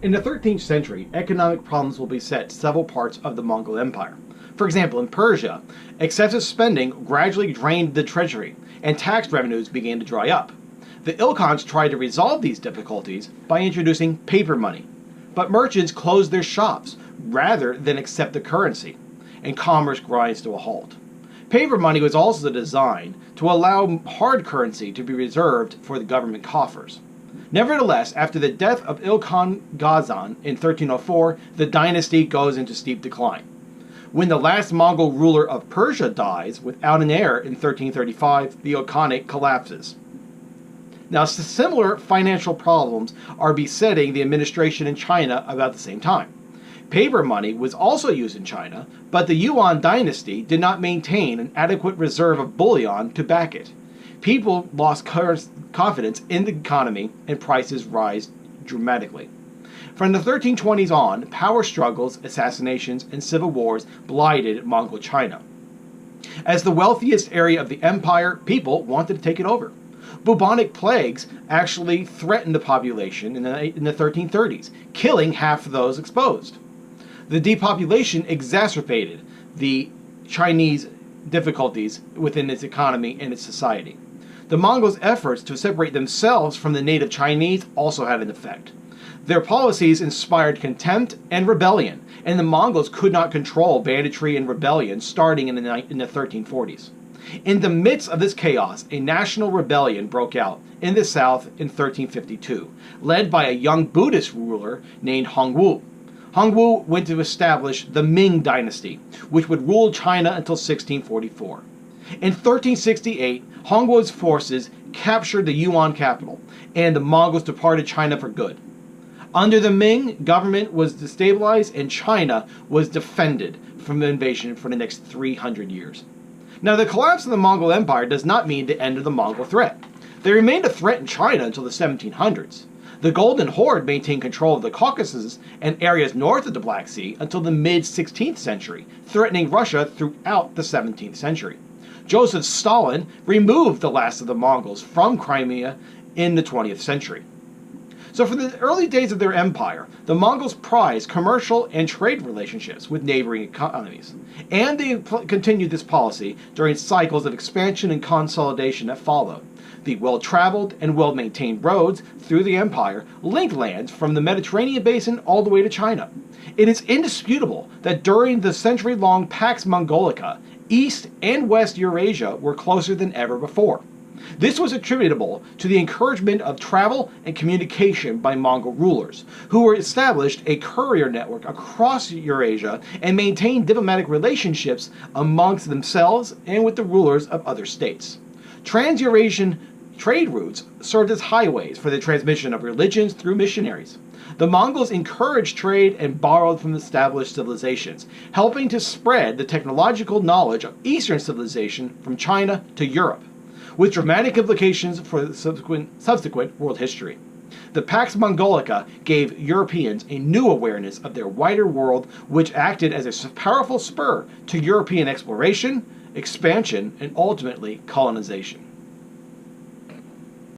In the 13th century, economic problems will beset several parts of the Mongol Empire. For example, in Persia, excessive spending gradually drained the treasury, and tax revenues began to dry up. The Ilkhans tried to resolve these difficulties by introducing paper money, but merchants closed their shops rather than accept the currency, and commerce grinds to a halt. Paper money was also designed to allow hard currency to be reserved for the government coffers. Nevertheless, after the death of Ilkhan Ghazan in 1304, the dynasty goes into steep decline. When the last Mongol ruler of Persia dies without an heir in 1335, the Ilkhanate collapses. Now, similar financial problems are besetting the administration in China about the same time. Paper money was also used in China, but the Yuan dynasty did not maintain an adequate reserve of bullion to back it. People lost confidence in the economy and prices rise dramatically. From the 1320s on, power struggles, assassinations, and civil wars blighted Mongol China. As the wealthiest area of the empire, people wanted to take it over. Bubonic plagues actually threatened the population in the 1330s, killing half of those exposed. The depopulation exacerbated the Chinese difficulties within its economy and its society. The Mongols' efforts to separate themselves from the native Chinese also had an effect. Their policies inspired contempt and rebellion, and the Mongols could not control banditry and rebellion starting in the 1340s. In the midst of this chaos, a national rebellion broke out in the south in 1352, led by a young Buddhist ruler named Hongwu. Hongwu went to establish the Ming dynasty, which would rule China until 1644. In 1368, Hongwu's forces captured the Yuan capital, and the Mongols departed China for good. Under the Ming, government was destabilized and China was defended from the invasion for the next 300 years. Now, the collapse of the Mongol Empire does not mean the end of the Mongol threat. They remained a threat in China until the 1700s. The Golden Horde maintained control of the Caucasus and areas north of the Black Sea until the mid-16th century, threatening Russia throughout the 17th century. Joseph Stalin removed the last of the Mongols from Crimea in the 20th century. So for the early days of their empire, the Mongols prized commercial and trade relationships with neighboring economies, and they continued this policy during cycles of expansion and consolidation that followed. The well-traveled and well-maintained roads through the empire linked lands from the Mediterranean basin all the way to China. It is indisputable that during the century-long Pax Mongolica, East and West Eurasia were closer than ever before. This was attributable to the encouragement of travel and communication by Mongol rulers, who established a courier network across Eurasia and maintained diplomatic relationships amongst themselves and with the rulers of other states. Trans-Eurasian trade routes served as highways for the transmission of religions through missionaries. The Mongols encouraged trade and borrowed from established civilizations, helping to spread the technological knowledge of Eastern civilization from China to Europe, with dramatic implications for the subsequent world history. The Pax Mongolica gave Europeans a new awareness of their wider world, which acted as a powerful spur to European exploration, expansion, and ultimately colonization.